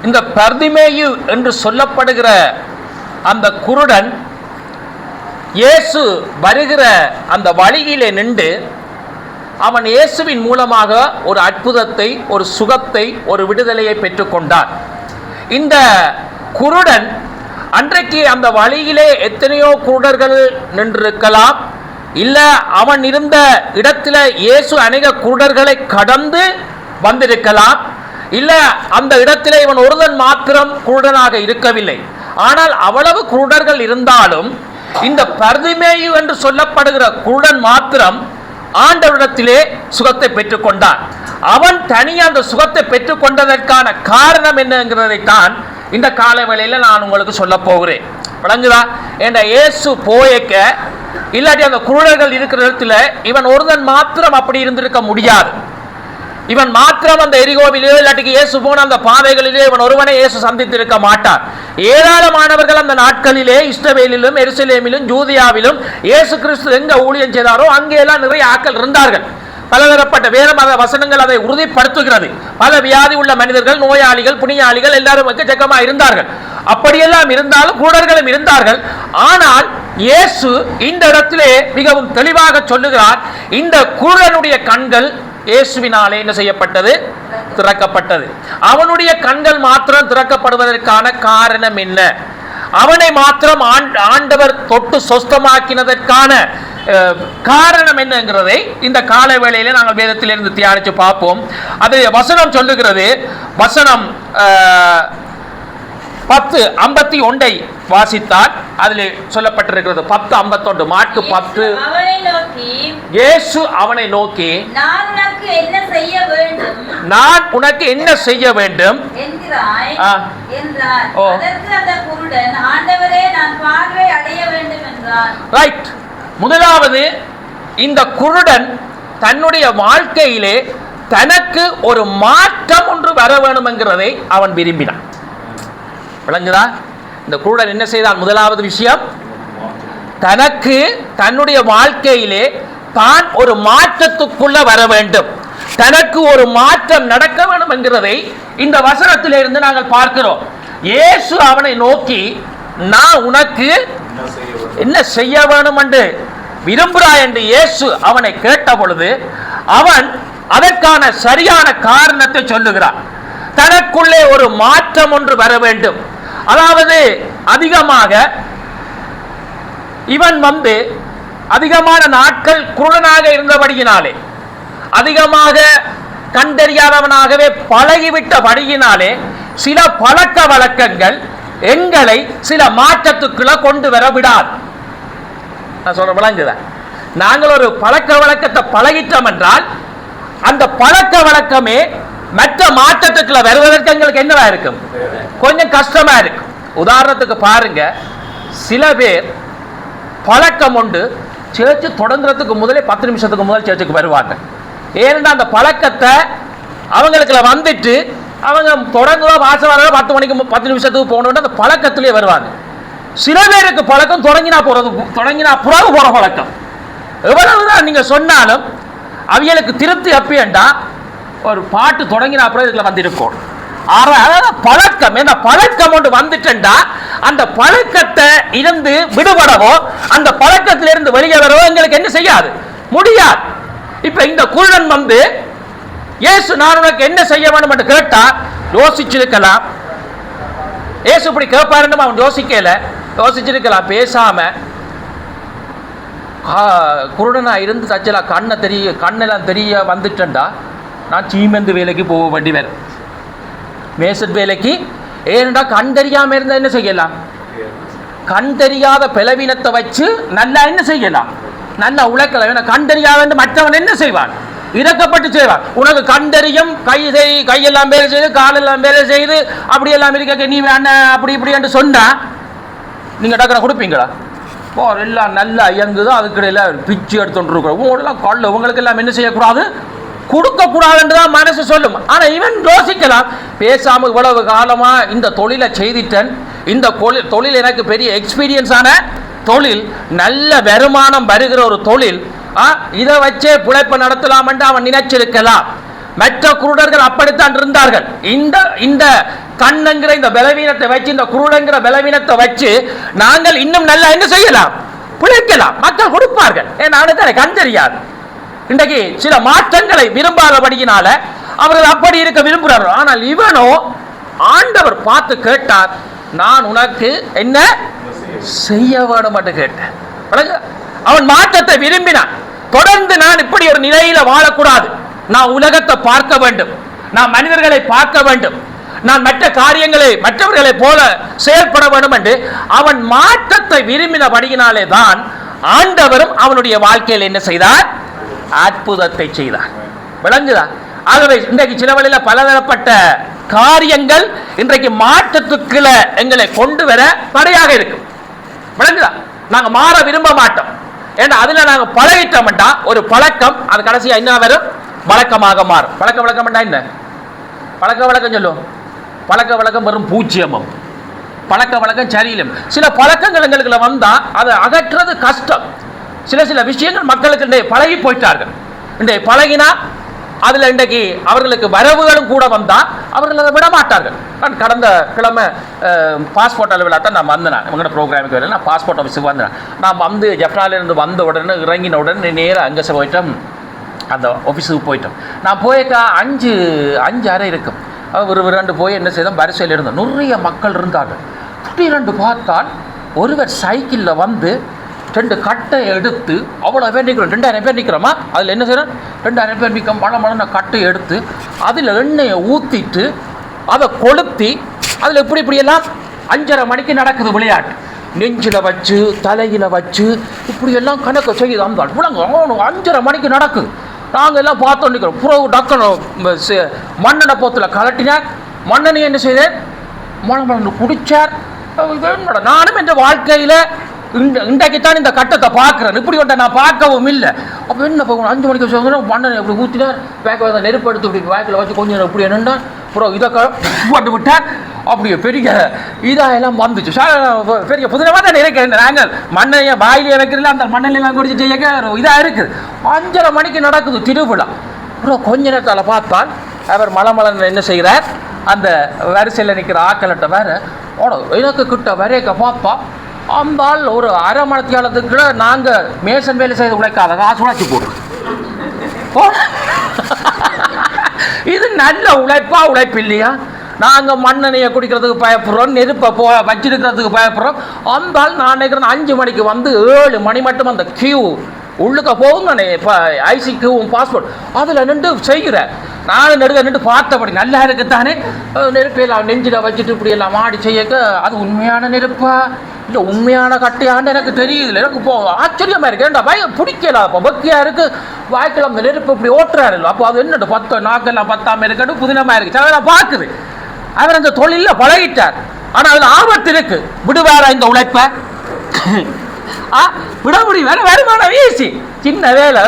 இந்த பர்திமேயு என்று சொல்லப்படுகிற அந்த குருடன் இயேசு வருகிற அந்த வழியிலே நின்று அவன் இயேசுவின் மூலமாக ஒரு அற்புதத்தை, ஒரு சுகத்தை, ஒரு விடுதலையை பெற்றுக்கொண்டான். இந்த குருடன் அன்றைக்கு அந்த வழியிலே எத்தனையோ குருடர்கள் நின்றிருக்கலாம், இல்ல அவன் இருந்த இடத்துல இயேசு அநேக குருடர்களை கடந்து வந்திருக்கலாம், இல்ல அந்த இடத்திலே இவன் ஒருவன் மாத்திரம் குருடனாக இருக்கவில்லை. ஆனால் அவ்வளவு குருடர்கள் இருந்தாலும் இந்த பர்திமேயு என்று சொல்லப்படுகிற குருடன் மாத்திரம் ஆண்டவரிடத்திலே சுகத்தை பெற்றுக்கொண்டான். அவன் தனியாக அந்த சுகத்தை பெற்றுக்கொண்டதற்கான காரணம் என்னங்கிறதைத்தான் இந்த கால வேளையில் நான் உங்களுக்கு சொல்ல போகிறேன். விளங்குதா? என்ற இயேசு போயக்க இல்லாட்டி அந்த குருடர்கள் இருக்கிற இடத்துல இவன் ஒருவன் மாத்திரம் அப்படி இருந்திருக்க முடியாது. இவன் மாத்திரம் அந்த எரிகோவிலே இல்லாட்டிக்கு இயேசு போன அந்த பாதைகளிலே இவன் ஒருவனை இயேசு சந்தித்திருக்க மாட்டார். ஏராளமானவர்கள் அந்த நாட்களிலே இஸ்ரவேலிலும் எருசலேமிலும் யூதியாவிலும் இயேசு கிறிஸ்து எங்க ஊழியம் செய்தாரோ அங்கெல்லாம் நிறைய ஆட்கள் இருந்தார்கள். பலதரப்பட்ட வேத மத வசனங்கள் அதை உறுதிப்படுத்துகிறது. பல வியாதி உள்ள மனிதர்கள், நோயாளிகள், புனியாளிகள் எல்லாரும் எக்கச்சக்கமா இருந்தார்கள். அப்படியெல்லாம் இருந்தாலும் குருடர்களும் இருந்தார்கள். ஆனால் இயேசு இந்த இடத்திலே மிகவும் தெளிவாக சொல்லுகிறார், இந்த குருடனுடைய கண்கள் இயேசுவினாலே என்ன செய்யப்பட்டது? திறக்கப்பட்டது. அவனுடைய கண்கள் மாத்திரம் திறக்கப்படுவதற்கான காரணம் என்ன? அவனை மாத்திரம் ஆண்டவர் தொட்டு சொஸ்தமாக்கினதற்கான காரணம் என்னங்கிறதை இந்த கால வேளையிலே நாங்கள் வேதத்திலிருந்து தியானித்து பார்ப்போம். அது வசனம் சொல்லுகிறது. வசனம் 10:51 வாசித்தால் அதில் சொல்லப்பட்டிருக்கிறது. 10:51 மார்க்கு 10. இயேசு அவனை நோக்கி, நான் உனக்கு என்ன செய்ய வேண்டும் என்கிறாய் என்றார். அதற்கு அந்த குருடன், ஆண்டவரே, நான் பார்வை அடைய வேண்டும் என்றான். ரைட். முதலாவது, இந்த குருடன் தன்னுடைய வாழ்க்கையிலே தனக்கு ஒரு மாற்றம் ஒன்று வர வேண்டும் என்கிறதை அவன் விரும்பினான். விளங்குதா? இந்த குருடன் என்ன செய்தான்? முதலாவது விஷயம், தனக்கு தன்னுடைய வாழ்க்கையிலே தான் ஒரு மாற்றத்துக்குள்ள வர வேண்டும், தனக்கு ஒரு மாற்றம் நடக்க வேண்டும் என்கிறதை இந்த வசனத்திலிருந்து நாங்கள் பார்க்கிறோம். இயேசு அவனை நோக்கி, நான் உனக்கு என்ன செய்ய வேண்டும் என்று விரும்புகிறாய் என்று இயேசு அவனை கேட்ட பொழுது அவன் அதற்கான சரியான காரணத்தை சொல்லுகிறான். தனக்குள்ளே ஒரு மாற்றம் ஒன்று வர வேண்டும். அதாவது அதிகமாக இவன் அதிகமான நாட்கள் குருடனாக இருந்தபடியினாலே, அதிகமாக கண்டறியாதவனாகவே பழகிவிட்டபடியினாலே சில பழக்க வழக்கங்கள் எங்களை சில மாற்றத்துக்குள்ள கொண்டு வர விடாது. நான் சொல்ற விளங்குதா? நாங்கள் ஒரு பழக்க வழக்கத்தை பழகிட்டோம் என்றால் அந்த பழக்க வழக்கமே மற்ற மாற்றத்துக்குள்ள வருவதற்கு எங்களுக்கு என்னவா இருக்கும்? கொஞ்சம் கஷ்டமா இருக்கும். உதாரணத்துக்கு பாருங்க, சில பேர் பழக்கம் உண்டு, சேர்ச்சு தொடங்குறதுக்கு முதலே 10 நிமிஷத்துக்கு முதல் சேர்ச்சுக்கு வருவாங்க. ஏனென்றால் அந்த பழக்கத்தை அவங்களுக்குள்ள வந்துட்டு அவங்க தொடங்குவா வாசம் வர 10 மணிக்கு 10 நிமிஷத்துக்கு போகணுன்னு அந்த பழக்கத்திலே வருவாங்க. சில பேருக்கு பழக்கம் தொடங்கினா புறவு போற பழக்கம். எவ்வளவுதான் நீங்க சொன்னாலும் அவங்களுக்கு திருப்தி அப்பேண்டா ஒரு பாட்டு தொடங்கினா அப்புறம் இதுல வந்திருக்கும். அதாவது பழக்கம், என்ன பழக்கம் ஒன்று வந்துட்டா அந்த பழக்கத்தை இருந்து விடுபடவோ அந்த பழக்கத்திலிருந்து வெளியே வரவோ எங்களுக்கு என்ன செய்யாது? முடியாது. இப்ப இந்த குருடன் இயேசு நான் உனக்கு என்ன செய்ய வேண்டும் என்று கேட்டா யோசிச்சிருக்கலாம். இயேசு இப்படி கேட்பாருன்னு அவன் யோசிச்சிருக்கலாம். பேசாம குருடனா இருந்து தச்சலா கண்ணெல்லாம் தெரிய வந்துட்டா நான் சீமெந்து வேலைக்கு போக வேண்டி வரும், மேசட் வேலைக்கு. ஏனென்றா கண் தெரியாம இருந்தா என்ன செய்யலாம்? கண் தெரியாத பலவீனத்தை வச்சு நல்லா என்ன செய்யலாம்? நல்லா உழைக்கலாம். கண் தெரியாத மற்றவன் என்ன செய்வான்? இறக்கப்பட்டு செய்வான். உனக்கு கண் தெரியும், கையெல்லாம் வேலை செய்து, காலெல்லாம் வேலை செய்து, அப்படியெல்லாம் இருக்க நீ அப்படி இப்படி என்று சொன்னா நீங்க டக்குனு கொடுப்பீங்களா? எல்லாம் நல்லா இயங்குதோ அதுக்கிடையில பிச்சு எடுத்துட்டு இருக்கிறோம். உங்களுக்கு எல்லாம் என்ன செய்யக்கூடாது? கொடுக்க கூடாதுன்றதான் மனசு சொல்லும். ஆனா இவன் யோசிக்கலாம், பேசாம இவ்வளவு காலமா இந்த தொழிலை செய்திட்டன், இந்த தொழில் எனக்கு பெரிய எக்ஸ்பீரியன்ஸான தொழில், நல்ல வருமானம் வருகிற ஒரு தொழில், இதை வச்சே பிழைப்பு நடத்தலாம் என்று அவன் நினைச்சிருக்கலாம். மற்ற குருடர்கள் அப்படித்தான் இருந்தார்கள். இந்த இந்த கண்ணங்கிற இந்த பலவீனத்தை வச்சு, இந்த குருடங்கிற பலவீனத்தை வச்சு நாங்கள் இன்னும் நல்லா என்ன செய்யலாம், பிழைக்கலாம், மக்கள் கொடுப்பார்கள். ஏன்னா அவனுக்கு கண் தெரியாது. இன்றைக்கு சில மாற்றங்களை விரும்பாதபடியினால அவர்கள் அப்படி இருக்க விரும்புகிறார்கள். ஆனால் இவனோ ஆண்டவர் பார்த்து கேட்டார், நான் உனக்கு என்ன செய்ய வேண்டும் என்று கேட்டேன். அவன் மாற்றத்தை விரும்பினான். தொடர்ந்து நான் இப்படி ஒரு நிலையில வாழக்கூடாது, நான் உலகத்தை பார்க்க வேண்டும், நான் மனிதர்களை பார்க்க வேண்டும், நான் மற்ற காரியங்களை மற்றவர்களை போல செயல்பட வேண்டும் என்று அவன் மாற்றத்தை விரும்பினபடியினாலே தான் ஆண்டவரும் அவனுடைய வாழ்க்கையில் என்ன செய்தார், அற்புதத்தை செய்தார். விளங்குதா? ஆகவே இன்றைக்கு சில வழியில் பலதரப்பட்ட காரியங்கள் இன்றைக்கு மாற்றத்துக்குள்ள எங்களை கொண்டு வர தடையாக இருக்கும். விளங்குதா? நாங்க மாற விரும்ப மாட்டோம். ஏன்னா அதுல நாங்க பழகிட்டோம்டா ஒரு பழக்கம், அது கடைசியா என்ன வரும், வழக்கமாக மாறும். பழக்கம் என்ன? பழக்கம் சொல்லும். பழக்கம் வரும் பூஜ்ஜியமும். பழக்கம் சரியில்லை. சில பழக்கங்கள் எங்களுக்கு வந்தா அதை அகற்றுறது கஷ்டம். சில விஷயங்கள் மக்களுக்கு பழகி போயிட்டார்கள். இன்றைக்கு பழகினா அதுல இன்றைக்கு அவர்களுக்கு வரவுகளும் கூட வந்தா அவர்கள் அதை விட மாட்டார்கள். நான் கடந்த கிழமை பாஸ்போர்ட் அளவில் தான் நான் வந்தேன். இவங்களோட ப்ரோக்ராமுக்கு வரல, நான் பாஸ்போர்ட் ஆஃபீஸுக்கு வந்தேன். நான் வந்து ஜப்னாலிருந்து வந்த உடனே இறங்கின உடனே நேராக அங்கே போயிட்டோம், அந்த ஆஃபீஸுக்கு போயிட்டோம். நான் போயிருக்கா 5:30 இருக்கும். ஒரு 2 போய் என்ன செய்தோம், வரிசையில் இருந்தோம். நிறைய மக்கள் இருந்தார்கள். திடீரென்று பார்த்தால் ஒருவர் சைக்கிளில் வந்து 2 கட்டை எடுத்து, அவ்வளோ பேர் நிற்கிறோம், 2000 பேர் நிற்கிறோமா, அதில் என்ன செய்யறோம், 2000 பேர் நிற்க மழை கட்டை எடுத்து அதில் எண்ணெயை ஊற்றிட்டு அதை கொளுத்தி அதில் இப்படியெல்லாம் 5:30 மணிக்கு நடக்குது விளையாட்டு. நெஞ்சில் வச்சு தலையில் வச்சு இப்படியெல்லாம் கணக்கு செய்யுது. அந்த இவ்வளோ 5:30 மணிக்கு நடக்குது. நாங்கள் எல்லாம் பார்த்தோம் நிற்கிறோம். புறவு டக்கணும் மண்ணெண்ணை போத்தில் கலட்டினார். மண்ணெண்ணை என்ன செய்தேன், மழை குடித்தார். நானும் என்ற வாழ்க்கையில் இன்றைக்குத்தான் இந்த கட்டத்தை பார்க்குறேன். இப்படி ஒன்றை நான் பார்க்கவும் இல்லை. அப்போ என்ன பார்க்கணும், 5 மணிக்கு சொல்லுங்க மண்ணை எப்படி ஊற்றினார், பேக்கில் நெருப்பு எடுத்து இப்படி பேக்கில் வச்சு கொஞ்சம் நேரம் இப்படி என்னென்னா அப்புறம் இதை போட்டு விட்டார். அப்படியே பெரிய இதாக எல்லாம் வந்துச்சு. பெரிய புதினமாக தான் இருக்கிறேன். நாங்கள் மண்ணையை வாயிலே வைக்கிறதுல அந்த மண்ணெல்லாம் குடிச்சு செய்ய இதாக இருக்குது. 5:30 மணிக்கு நடக்குது திருவிழா. அப்புறம் கொஞ்ச நேரத்தால் பார்த்தால் அவர் மலை என்ன செய்கிறார், அந்த வரிசையில் நிற்கிற ஆக்கலட்டை வேறு எனக்கு கிட்ட வரையக்க பார்த்தா அந்த ஆள் ஒரு அரை மணத்தியாலத்துக்கு நாங்கள் மேசன் வேலை செய்து உழைக்காத காசு உழைச்சி போடுறோம். இது நல்ல உழைப்பு இல்லையா? நாங்கள் மண்ணெண்ணையை குடிக்கிறதுக்கு பயப்படுறோம், நெருப்பை வச்சிருக்கிறதுக்கு பயப்படுறோம். அந்த ஆள் நான் நினைக்கிறேன் 5 மணிக்கு வந்து 7 மணி மட்டும் அந்த கியூ உள்ளுக்க போகுங்கண்ணே, இப்போ ஐசிக்யூவும் பாஸ்போர்ட் அதில் நின்று செய்கிறேன். நானும் நெடுக நின்று பார்த்தபடி நல்லா இருக்குத்தானே, நெருப்பையெல்லாம் நெஞ்சில் வச்சுட்டு இப்படி எல்லாம் மாடி செய்யக்க அது உண்மையான நெருப்பா இல்லை உண்மையான கட்டையான்னு எனக்கு தெரியுது. எனக்கு இப்போ ஆச்சரியமாக இருக்கு. ஏன்டா பிடிக்கல, இப்போ பக்கியாக இருக்குது, வாய்க்கில் அந்த நெருப்பு இப்படி ஓட்டுறாரு. அப்போ அது என்னட்டு 10 நாக்கெல்லாம் 10ஆம் இருக்கட்டும் புதினமாக இருக்குது. சில பார்க்குது அவர் அந்த தொழிலில் பழகிட்டார். ஆனால் அதில் ஆபத்து இருக்கு. விடுவாரா இந்த உழைப்பை? விட முடியும், வேறு வருமானம் வீசி சின்ன வேலை